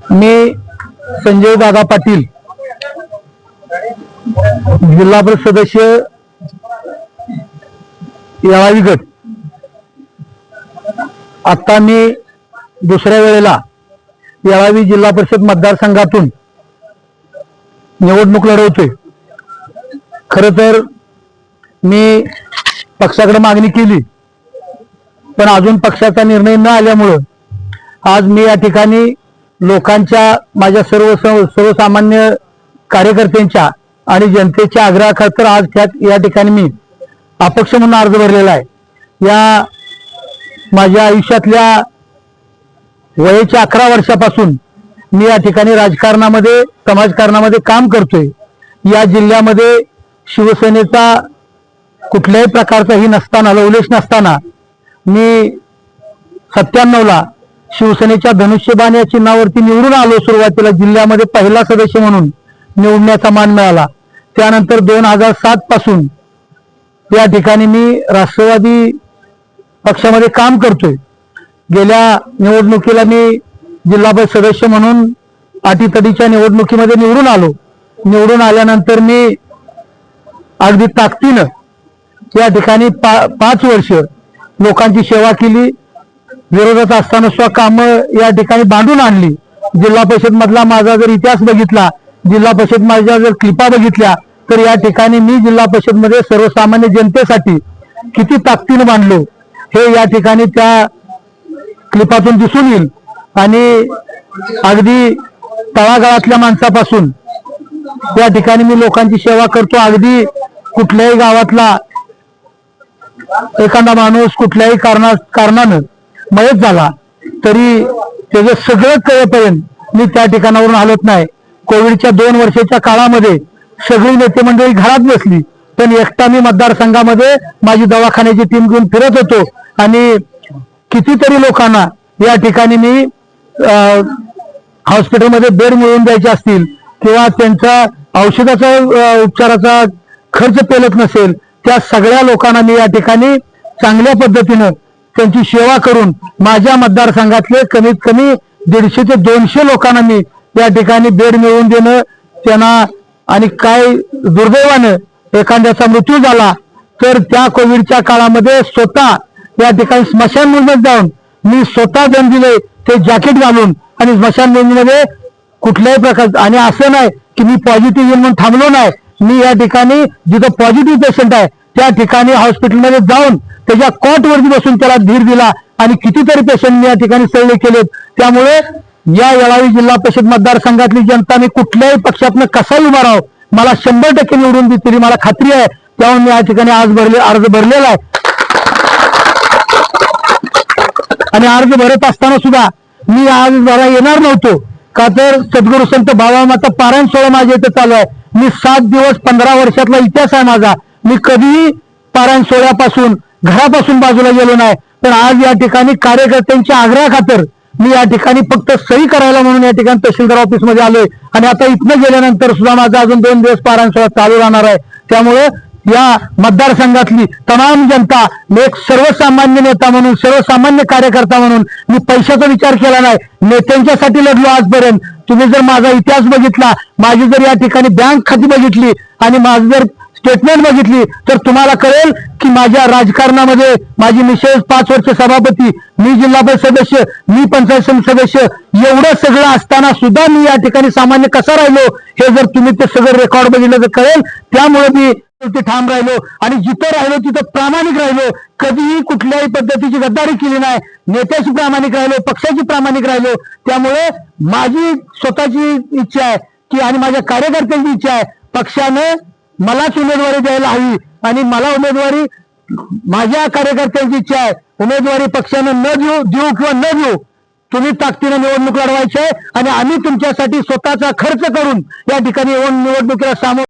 मी संजय दादा पाटील, जिल्हा परिषद सदस्य येळावी गट। आता मी दुसऱ्या वेळेला येळावी जिल्हा परिषद मतदारसंघातून निवडणूक लढवतोय। खरं तर मी पक्षाकडे मागणी केली, पण अजून पक्षाचा निर्णय न आल्यामुळे आज मी या ठिकाणी लोकांच्या, माझ्या सर्वसामान्य कार्यकर्त्यांच्या आणि जनतेच्या आग्रहाखातर आज या ठिकाणी मी अपक्ष म्हणून अर्ज भरलेला आहे। या माझ्या आयुष्यातल्या वयाच्या 11 वर्षापासून मी या ठिकाणी राजकारणामध्ये, समाजकारणामध्ये काम करतोय। या जिल्ह्यामध्ये शिवसेनेचा कुठल्याही प्रकारचाही नसताना, लवलेश नसताना मी 97 ला शिवसेनेच्या धनुष्यबाण या चिन्हावरती निवडून आलो। सुरुवातीला जिल्ह्यामध्ये पहिला सदस्य म्हणून निवडण्याचा मान मिळाला। त्यानंतर 2007 पासून या ठिकाणी मी राष्ट्रवादी पक्षामध्ये काम करतोय। गेल्या निवडणुकीला मी जिल्हा परिषद सदस्य म्हणून अटीतटीच्या निवडणुकीमध्ये निवडून आलो। निवडून आल्यानंतर मी अगदी ताकदीनं या ठिकाणी 5 वर्ष लोकांची सेवा केली। विरोधात असताना सुद्धा कामं या ठिकाणी बांधून आणली। जिल्हा परिषद मधला माझा जर इतिहास बघितला, जिल्हा परिषद माझ्या जर क्लिपा बघितल्या, तर या ठिकाणी मी जिल्हा परिषद मध्ये सर्वसामान्य जनतेसाठी किती ताकदीने बांधलो हे या ठिकाणी त्या क्लिपातून दिसून येईल। आणि अगदी तळागाळातल्या माणसापासून या ठिकाणी मी लोकांची सेवा करतो। अगदी कुठल्याही गावातला एखादा माणूस कुठल्याही कारणानं मयत झाला तरी त्याचं सगळं कळेपर्यंत मी त्या ठिकाणावरून हलत नाही। कोविडच्या 2 वर्षाच्या काळामध्ये सगळी नेते मंडळी घरात बसली, पण एकटा मी मतदारसंघामध्ये माझी दवाखान्याची टीम घेऊन फिरत होतो आणि कितीतरी लोकांना या ठिकाणी मी हॉस्पिटलमध्ये बेड मिळवून द्यायचे असतील किंवा त्यांचा औषधाचा उपचाराचा खर्च पेलत नसेल, त्या सगळ्या लोकांना मी या ठिकाणी चांगल्या पद्धतीनं त्यांची सेवा करून माझ्या मतदारसंघातले कमीत कमी 150 ते 200 लोकांना मी या ठिकाणी बेड मिळवून देणं त्यांना। आणि काय दुर्दैवानं एखाद्याचा मृत्यू झाला तर त्या कोविडच्या काळामध्ये स्वतः या ठिकाणी स्मशानभूमीत जाऊन मी स्वतः दम दिले, ते जॅकेट घालून, आणि स्मशानभूमीमध्ये कुठल्याही प्रकार, आणि असं नाही की मी पॉझिटिव्ह येऊन म्हणून थांबलो नाही। मी या ठिकाणी जिथं पॉझिटिव्ह पेशंट आहे त्या ठिकाणी हॉस्पिटलमध्ये जाऊन त्याच्या कॉटवरती बसून त्याला धीर दिला आणि कितीतरी पेशंट मी या ठिकाणी सल्ले केलेत। त्यामुळे या येळावी जिल्हा परिषद मतदारसंघातली जनता मी कुठल्याही पक्षातनं कसाही उभा राहो, मला 100% निवडून देतील, मला खात्री आहे। त्यामुळे मी या ठिकाणी अर्ज भरलेला आहे। आणि अर्ज भरत असताना सुद्धा मी आज जरा येणार नव्हतो, का तर सद्गुरू संत बाबामाता पारायण सोहळा माझ्या इथे चालू आहे। मी 7 दिवस 15 वर्षातला इतिहास आहे माझा। मी कधीही पारायण सोहळ्यापासून घरापासून बाजूला गेलो नाही, पण आज या ठिकाणी कार्यकर्त्यांच्या आग्रहाखातर मी या ठिकाणी फक्त सही करायला म्हणून या ठिकाणी तहसीलदार ऑफिस मध्ये आलोय। आणि आता इथनं गेल्यानंतर सुद्धा माझा अजून 2 दिवस पारायण सोहळा चालू राहणार आहे। त्यामुळे या मतदारसंघातली तमाम जनता, मी एक सर्वसामान्य नेता म्हणून, सर्वसामान्य कार्यकर्ता म्हणून मी पैशाचा विचार केला नाही, नेत्यांच्यासाठी लढलो आजपर्यंत। तुम्ही जर माझा इतिहास बघितला, माझी जर या ठिकाणी बँक खाती बघितली आणि माझं जर स्टेटमेंट बघितली, तर तुम्हाला कळेल की माझ्या राजकारणामध्ये माझी मिसेस 5 वर्ष सभापती, मी जिल्हा परिषद सदस्य, मी पंचायत समिती सदस्य, एवढं सगळं असताना सुद्धा मी या ठिकाणी सामान्य कसा राहिलो हे जर तुम्ही ते सगळं रेकॉर्ड बघितलं तर कळेल। त्यामुळे मी ठाम राहिलो आणि जिथं राहिलो तिथं प्रामाणिक राहिलो, कधीही कुठल्याही पद्धतीची गद्दारी केली नाही, नेत्याची प्रामाणिक राहिलो, पक्षाची प्रामाणिक राहिलो। त्यामुळे माझी स्वतःची इच्छा आहे की, आणि माझ्या कार्यकर्त्यांची इच्छा आहे, पक्षाने मलाच उमेदवारी द्यायला हवी। आणि मला उमेदवारी, माझ्या कार्यकर्त्यांची इच्छा आहे, उमेदवारी पक्षाने देऊ किंवा न देऊ, तुम्ही ताकदीने निवडणूक लढवायची आहे आणि आम्ही तुमच्यासाठी स्वतःचा खर्च करून या ठिकाणी निवडणुकीला सामोरं